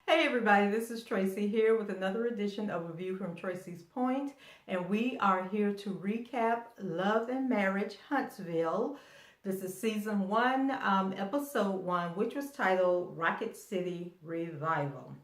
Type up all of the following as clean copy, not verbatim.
Hey everybody, this is Tracy here with another edition of A View from Tracy's Point, and we are here to recap Love and Marriage Huntsville. This is season 1, episode 1, which was titled Rocket City Revival.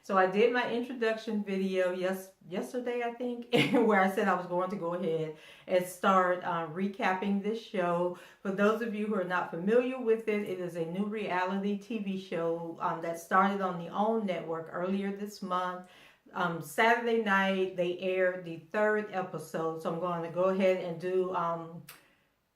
So I did my introduction video yesterday, I think, where I said I was going to go ahead and start recapping this show. For those of you who are not familiar with it, it is a new reality TV show that started on the OWN network earlier this month. Saturday night, they aired the 3rd episode, so I'm going to go ahead and do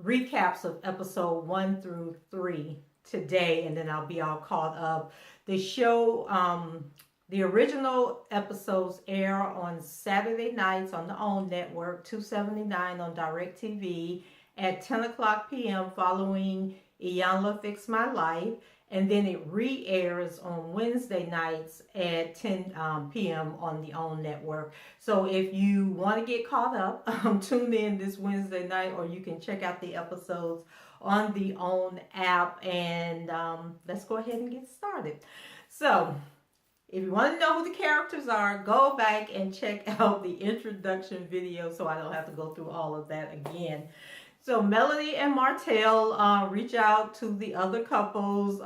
recaps of episode 1 through 3 today, and then I'll be all caught up. The show, the original episodes air on Saturday nights on the OWN network, 279 on DirecTV at 10 o'clock p.m. following Iyanla Fix My Life. And then it re-airs on Wednesday nights at 10 p.m. on the OWN network. So if you want to get caught up, tune in this Wednesday night, or you can check out the episodes on the OWN app. And let's go ahead and get started. So if you want to know who the characters are, go back and check out the introduction video so I don't have to go through all of that again. So Melody and Martell reach out to the other couples,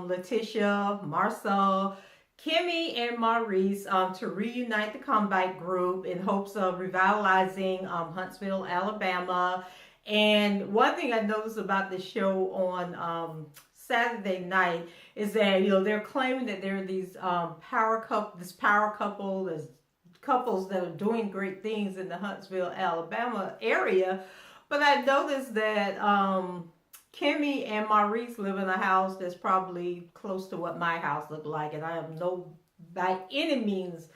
Letitia, Marcel, Kimmy, and Maurice to reunite the comeback group in hopes of revitalizing Huntsville, Alabama. And one thing I noticed about the show on Saturday night is that, you know, they're claiming that there are these power couple, there's couples that are doing great things in the Huntsville, Alabama area. But I noticed that Kimmy and Maurice live in a house that's probably close to what my house looked like, and I am by any means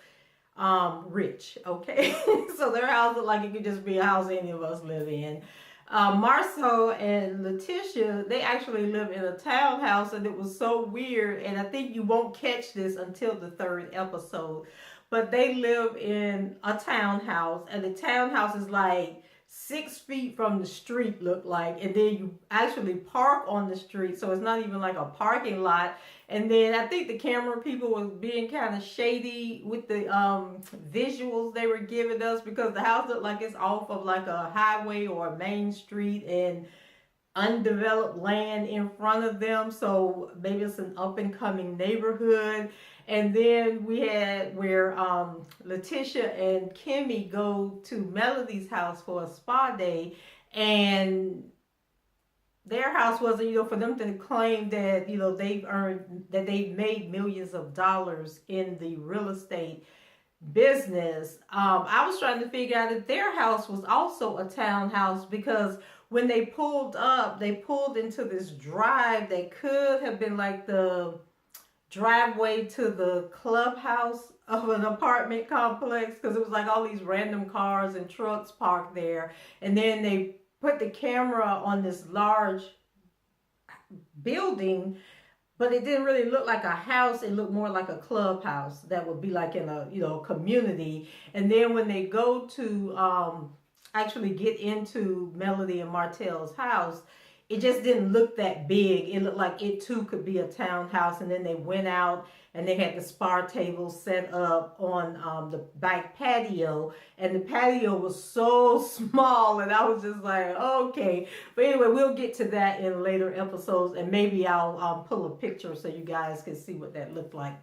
rich, okay? So their house looked like it could just be a house any of us live in. Marcel and Letitia, they actually live in a townhouse, and it was so weird, and I think you won't catch this until the 3rd episode, but they live in a townhouse, and the townhouse is like 6 feet from the street, look like, and then you actually park on the street, so it's not even like a parking lot. And then I think the camera people was being kind of shady with the visuals they were giving us, because the house looked like it's off of like a highway or a main street and undeveloped land in front of them, so maybe it's an up-and-coming neighborhood. And then we had where Letitia and Kimmy go to Melody's house for a spa day, and their house wasn't, you know, for them to claim that, you know, they've made millions of dollars in the real estate business. I was trying to figure out if their house was also a townhouse, because when they pulled up, they pulled into this drive that could have been like the driveway to the clubhouse of an apartment complex, because it was like all these random cars and trucks parked there. And then they put the camera on this large building, but it didn't really look like a house. It looked more like a clubhouse that would be like in a, you know, community. And then when they go to actually get into Melody and Martell's house, it just didn't look that big. It looked like it too could be a townhouse. And then they went out and they had the spa table set up on the back patio. And the patio was so small, and I was just like, okay. But anyway, we'll get to that in later episodes, and maybe I'll pull a picture so you guys can see what that looked like.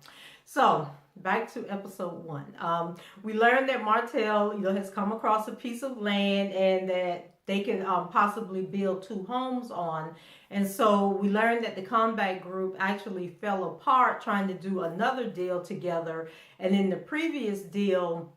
So back to episode 1. We learned that Martell, you know, has come across a piece of land, and that they can possibly build 2 homes on. And so we learned that the comeback group actually fell apart trying to do another deal together. And in the previous deal,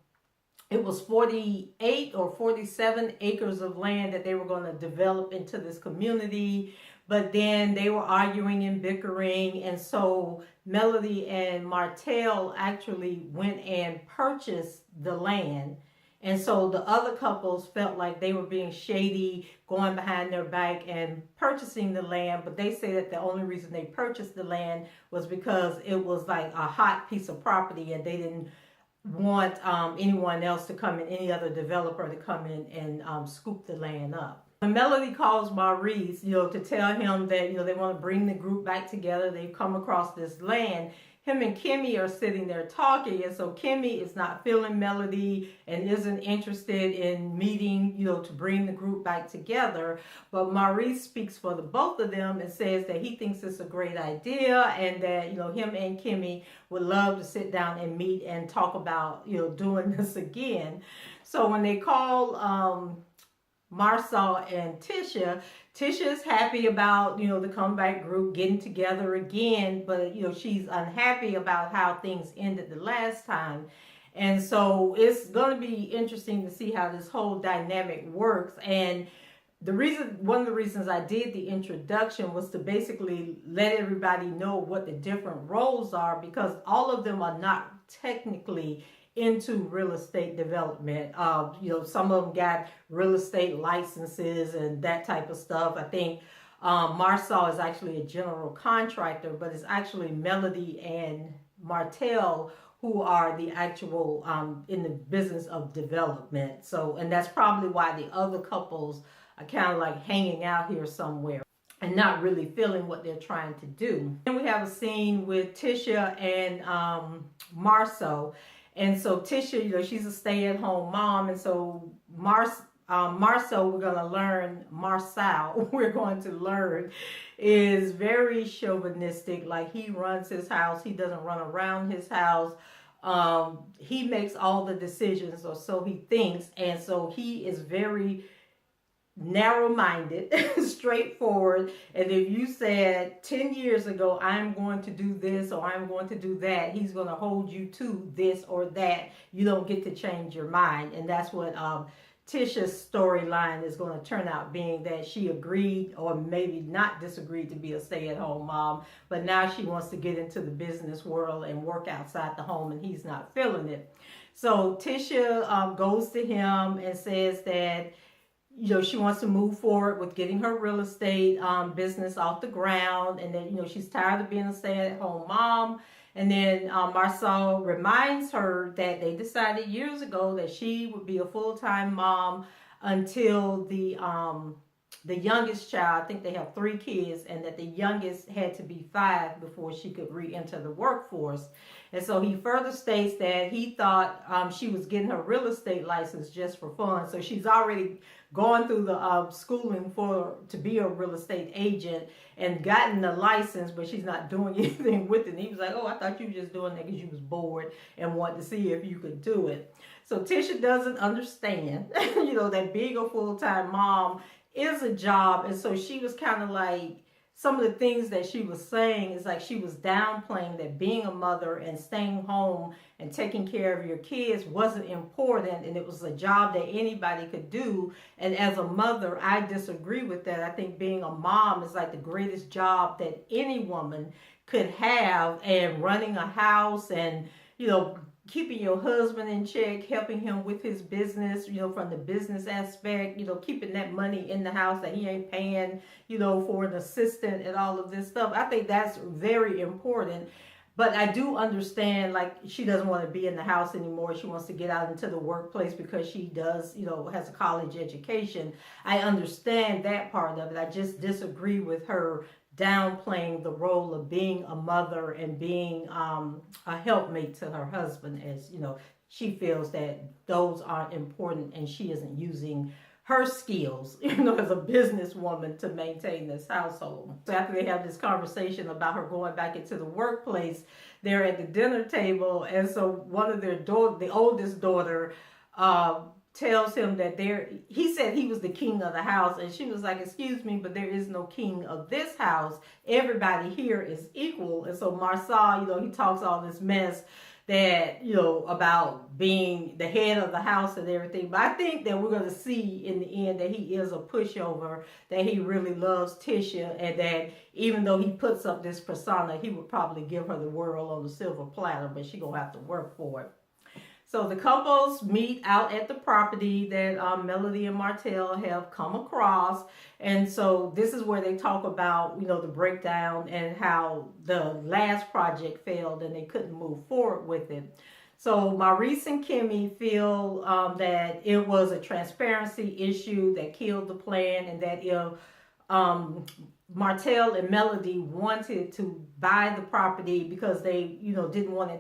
it was 48 or 47 acres of land that they were going to develop into this community. But then they were arguing and bickering, and so Melody and Martell actually went and purchased the land. And so the other couples felt like they were being shady, going behind their back and purchasing the land. But they say that the only reason they purchased the land was because it was like a hot piece of property, and they didn't want anyone else to come in, any other developer to come in and scoop the land up. When Melody calls Maurice, to tell him that, they want to bring the group back together, they've come across this land, him and Kimmy are sitting there talking, and so Kimmy is not feeling Melody and isn't interested in meeting, to bring the group back together. But Maurice speaks for the both of them and says that he thinks it's a great idea, and that, him and Kimmy would love to sit down and meet and talk about, doing this again. So when they call Marsau and Tisha's happy about, the comeback group getting together again, but, she's unhappy about how things ended the last time. And so it's going to be interesting to see how this whole dynamic works. And one of the reasons I did the introduction was to basically let everybody know what the different roles are, because all of them are not technically into real estate development. Some of them got real estate licenses and that type of stuff. I think Marsau is actually a general contractor, but it's actually Melody and Martell who are the actual in the business of development. So, and that's probably why the other couples are kind of like hanging out here somewhere and not really feeling what they're trying to do. Then we have a scene with Tisha and Marsau. And so Tisha, she's a stay-at-home mom, and so Marsau, we're going to learn, is very chauvinistic. Like, he runs his house. He doesn't run around his house. He makes all the decisions, or so he thinks. And so he is very narrow-minded, straightforward. And if you said 10 years ago, I'm going to do this or I'm going to do that, he's going to hold you to this or that. You don't get to change your mind. And that's what Tisha's storyline is going to turn out being, that she agreed, or maybe not disagreed, to be a stay-at-home mom, but now she wants to get into the business world and work outside the home, and he's not feeling it. So Tisha goes to him and says that she wants to move forward with getting her real estate business off the ground, and that, she's tired of being a stay-at-home mom. And then Marsau reminds her that they decided years ago that she would be a full-time mom until the youngest child, I think they have 3 kids, and that the youngest had to be 5 before she could re-enter the workforce. And so he further states that he thought she was getting her real estate license just for fun. So she's already gone through the schooling to be a real estate agent and gotten the license, but she's not doing anything with it. And he was like, oh, I thought you were just doing that because you was bored and wanted to see if you could do it. So Tisha doesn't understand, that being a full-time mom is a job. And so she was kind of like, some of the things that she was saying is like she was downplaying that being a mother and staying home and taking care of your kids wasn't important, and it was a job that anybody could do. And as a mother, I disagree with that. I think being a mom is like the greatest job that any woman could have, and running a house and, keeping your husband in check, helping him with his business, from the business aspect, keeping that money in the house that he ain't paying, for an assistant and all of this stuff. I think that's very important. But I do understand, like, she doesn't want to be in the house anymore. She wants to get out into the workplace because she does, has a college education. I understand that part of it. I just disagree with her downplaying the role of being a mother and being a helpmate to her husband, as she feels that those aren't important, and she isn't using her skills, as a businesswoman to maintain this household. So after they have this conversation about her going back into the workplace, they're at the dinner table, and so one of the oldest daughter, tells him that he said he was the king of the house, and she was like, excuse me, but there is no king of this house. Everybody here is equal. And so Marsau, he talks all this mess that, about being the head of the house and everything. But I think that we're going to see in the end that he is a pushover, that he really loves Tisha, and that even though he puts up this persona, he would probably give her the world on a silver platter, but she's going to have to work for it. So the couples meet out at the property that Melody and Martell have come across. And so this is where they talk about, the breakdown and how the last project failed and they couldn't move forward with it. So Maurice and Kimmy feel that it was a transparency issue that killed the plan, and that if Martell and Melody wanted to buy the property because they, didn't want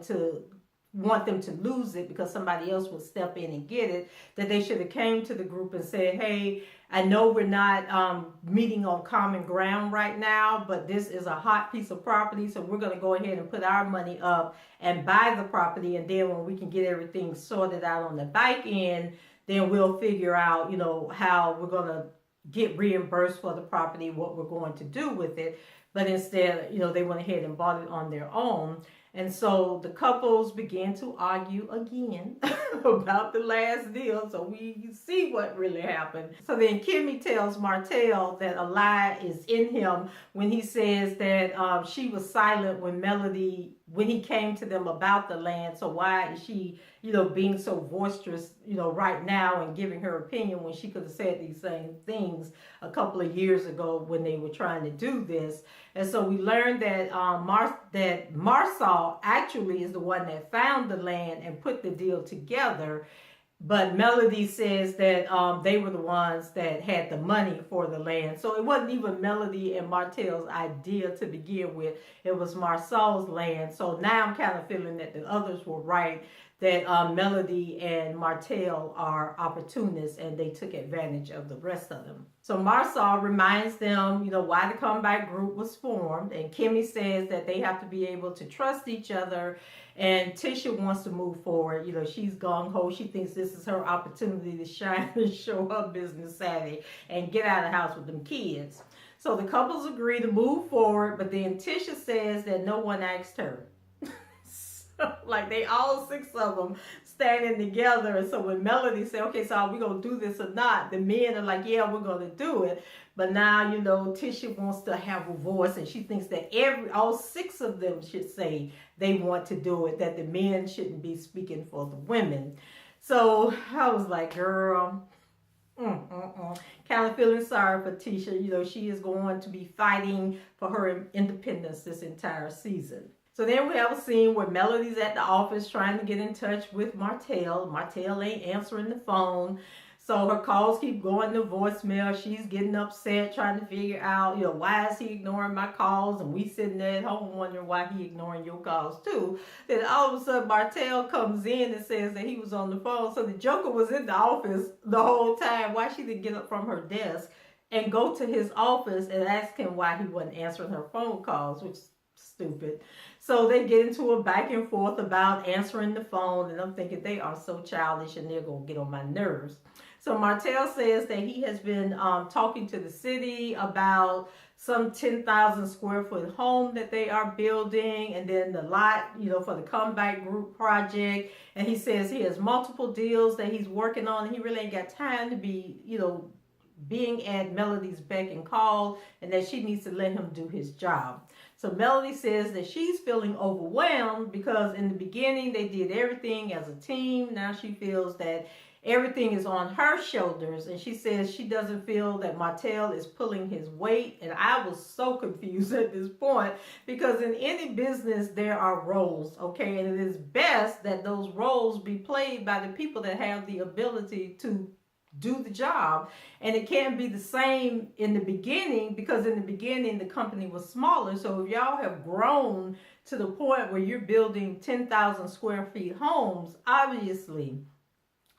them to lose it because somebody else would step in and get it, that they should have came to the group and said, hey, I know we're not meeting on common ground right now, but this is a hot piece of property, so we're going to go ahead and put our money up and buy the property, and then when we can get everything sorted out on the back end, then we'll figure out, how we're going to get reimbursed for the property, what we're going to do with it. But instead, they went ahead and bought it on their own. And so the couples began to argue again about the last deal. So we see what really happened. So then Kimmy tells Martell that a lie is in him when he says that she was silent when he came to them about the land. So why is she, being so boisterous, right now and giving her opinion when she could have said these same things a couple of years ago when they were trying to do this. And so we learned that Marsal actually is the one that found the land and put the deal together. But Melody says that they were the ones that had the money for the land. So it wasn't even Melody and Martell's idea to begin with. It was Marsal's land. So now I'm kind of feeling that the others were right, that Melody and Martell are opportunists and they took advantage of the rest of them. So Marsal reminds them, why the comeback group was formed. And Kimmy says that they have to be able to trust each other. And Tisha wants to move forward. She's gung-ho. She thinks this is her opportunity to shine and show her business savvy and get out of the house with them kids. So the couples agree to move forward, but then Tisha says that no one asked her. Like they all 6 of them standing together. And so when Melody said, okay, so are we going to do this or not? The men are like, yeah, we're going to do it. But now, Tisha wants to have a voice, and she thinks that all 6 of them should say they want to do it, that the men shouldn't be speaking for the women. So I was like, girl, kind of feeling sorry for Tisha. She is going to be fighting for her independence this entire season. So then we have a scene where Melody's at the office trying to get in touch with Martell. Martell ain't answering the phone. So her calls keep going to voicemail. She's getting upset, trying to figure out, why is he ignoring my calls? And we sitting there at home wondering why he ignoring your calls too. Then all of a sudden Martell comes in and says that he was on the phone. So the Joker was in the office the whole time. Why she didn't get up from her desk and go to his office and ask him why he wasn't answering her phone calls, which is stupid. So they get into a back and forth about answering the phone, and I'm thinking they are so childish and they're going to get on my nerves. So Martell says that he has been talking to the city about some 10,000 square foot home that they are building, and then the lot, for the comeback group project. And he says he has multiple deals that he's working on, and he really ain't got time to be, being at Melody's beck and call, and that she needs to let him do his job. So Melody says that she's feeling overwhelmed because in the beginning they did everything as a team. Now she feels that everything is on her shoulders, and she says she doesn't feel that Martell is pulling his weight. And I was so confused at this point, because in any business there are roles, okay? And it is best that those roles be played by the people that have the ability to do the job. And it can't be the same in the beginning, because in the beginning the company was smaller. So if y'all have grown to the point where you're building 10,000 square feet homes, obviously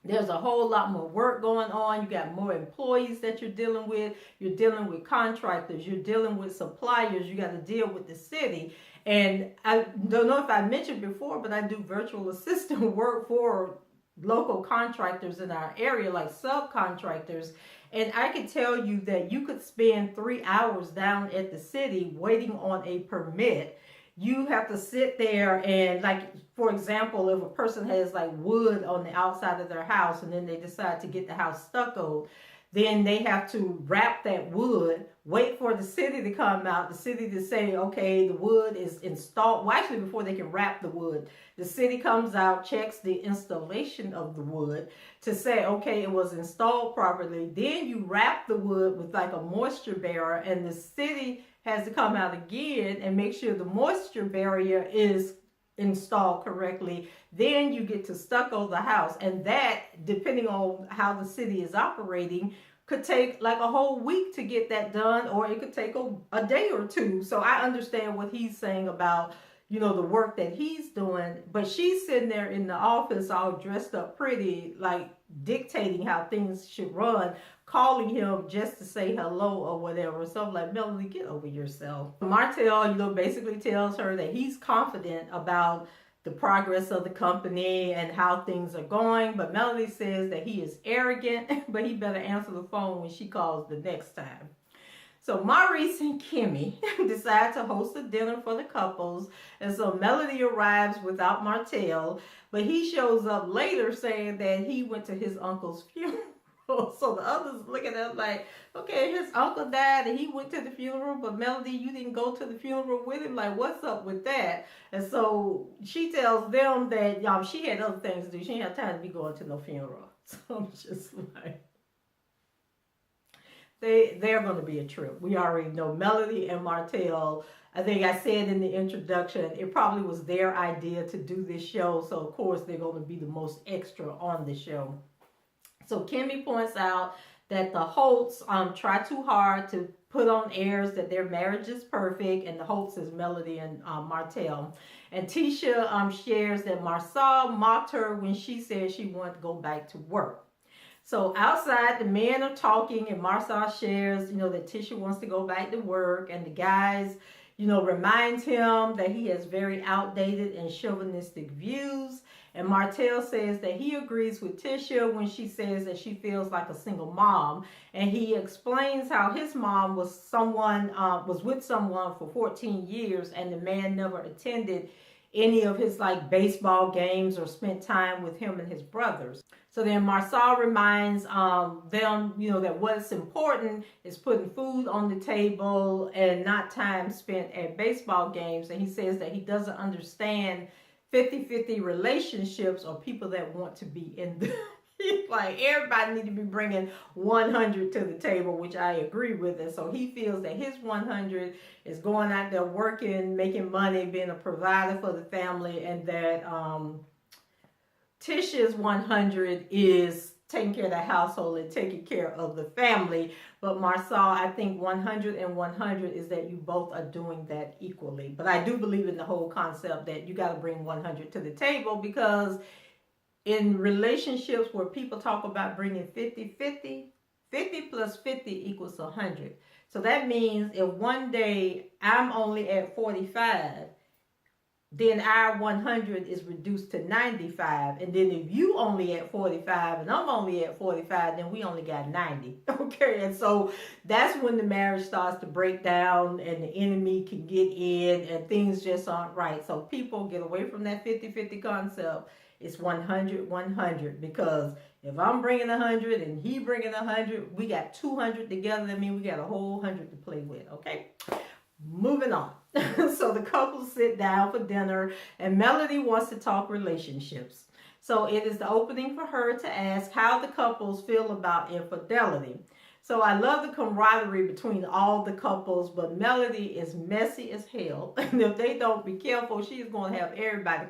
there's a whole lot more work going on. You got more employees that you're dealing with. You're dealing with contractors. You're dealing with suppliers. You got to deal with the city. And I don't know if I mentioned before, but I do virtual assistant work for local contractors in our area, like subcontractors. And I can tell you that you could spend 3 hours down at the city waiting on a permit. You have to sit there and, like, for example, if a person has like wood on the outside of their house and then they decide to get the house stuccoed, then they have to wrap that wood, wait for the city to come out, the city to say, okay, the wood is installed. Well, actually, before they can wrap the wood, the city comes out, checks the installation of the wood to say, okay, it was installed properly. Then you wrap the wood with like a moisture barrier, and the city has to come out again and make sure the moisture barrier is installed correctly, then you get to stucco the house. And that, depending on how the city is operating, could take like a whole week to get that done, or it could take a day or two. So I understand what he's saying about, you know, the work that he's doing. But she's sitting there in the office all dressed up pretty, like dictating how things should run, calling him just to say hello or whatever. So I'm like, Melanie, get over yourself. Martell, you know, basically tells her that he's confident about the progress of the company and how things are going. But Melanie says that he is arrogant, but he better answer the phone when she calls the next time. So Maurice and Kimmy decide to host a dinner for the couples. And so Melody arrives without Martell, but he shows up later saying that he went to his uncle's funeral. So the others look at us like, okay, his uncle died and he went to the funeral, but Melody, you didn't go to the funeral with him? Like, what's up with that? And so she tells them that she had other things to do. She didn't have time to be going to no funeral. So I'm just like, they're going to be a trip. We already know Melody and Martell. I think I said in the introduction, it probably was their idea to do this show. So of course they're going to be the most extra on the show. So Kimmy points out that the Holtz try too hard to put on airs that their marriage is perfect, and the Holtz is Melody and Martell. And Tisha shares that Marsau mocked her when she said she wanted to go back to work. So outside, the men are talking, and Marsau shares, that Tisha wants to go back to work, and the guys, reminds him that he has very outdated and chauvinistic views. And Martell says that he agrees with Tisha when she says that she feels like a single mom. And he explains how his mom was with someone for 14 years, and the man never attended any of his baseball games or spent time with him and his brothers. So then Marsau reminds them, that what's important is putting food on the table and not time spent at baseball games. And he says that he doesn't understand 50-50 relationships or people that want to be in them. Like, everybody need to be bringing 100 to the table, which I agree with. And so he feels that his 100 is going out there working, making money, being a provider for the family, and that Tisha's 100 is taking care of the household and taking care of the family. But Marsau, I think 100 and 100 is that you both are doing that equally. But I do believe in the whole concept that you got to bring 100 to the table, because in relationships where people talk about bringing 50-50, 50 plus 50 equals 100. So that means if one day I'm only at 45, then our 100 is reduced to 95. And then if you only at 45 and I'm only at 45, then we only got 90. Okay, and so that's when the marriage starts to break down and the enemy can get in and things just aren't right. So people get away from that 50-50 concept. It's 100-100, because if I'm bringing 100 and he bringing 100, we got 200 together. That means we got a whole 100 to play with, okay? Moving on. So the couple sit down for dinner, and Melody wants to talk relationships. So it is the opening for her to ask how the couples feel about infidelity. So I love the camaraderie between all the couples, but Melody is messy as hell. And if they don't be careful, she is going to have everybody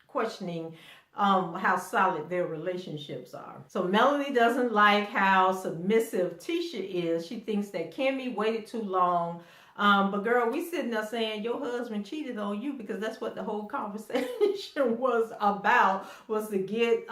questioning how solid their relationships are. So Melody doesn't like how submissive Tisha is. She thinks that Kimmy waited too long. But girl, we sitting there saying your husband cheated on you, because that's what the whole conversation was about, was to get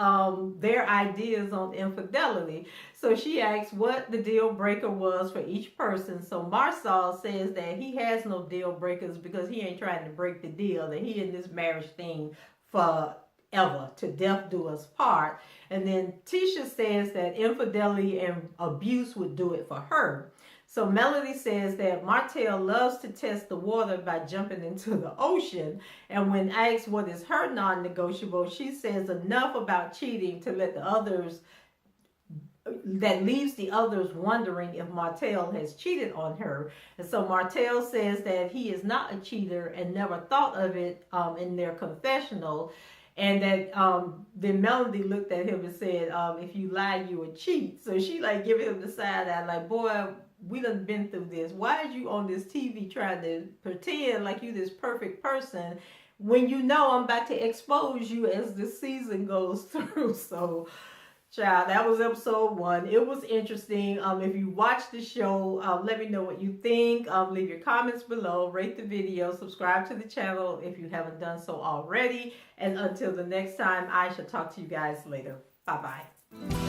their ideas on infidelity. So she asks what the deal breaker was for each person. So Marsau says that he has no deal breakers because he ain't trying to break the deal, that he in this marriage thing forever, to death do us part. And then Tisha says that infidelity and abuse would do it for her. So Melody says that Martell loves to test the water by jumping into the ocean. And when asked what is her non-negotiable, she says enough about cheating to let the others, that leaves the others wondering if Martell has cheated on her. And so Martell says that he is not a cheater and never thought of it in their confessional. And that then Melody looked at him and said, if you lie, you would cheat. So she giving him the side eye, like, boy, we done been through this. Why is you on this TV trying to pretend like you this perfect person when you know I'm about to expose you as the season goes through. So, child, that was episode 1. It was interesting. If you watched the show, let me know what you think. Leave your comments below, rate the video, subscribe to the channel if you haven't done so already. And until the next time, I shall talk to you guys later. Bye-bye.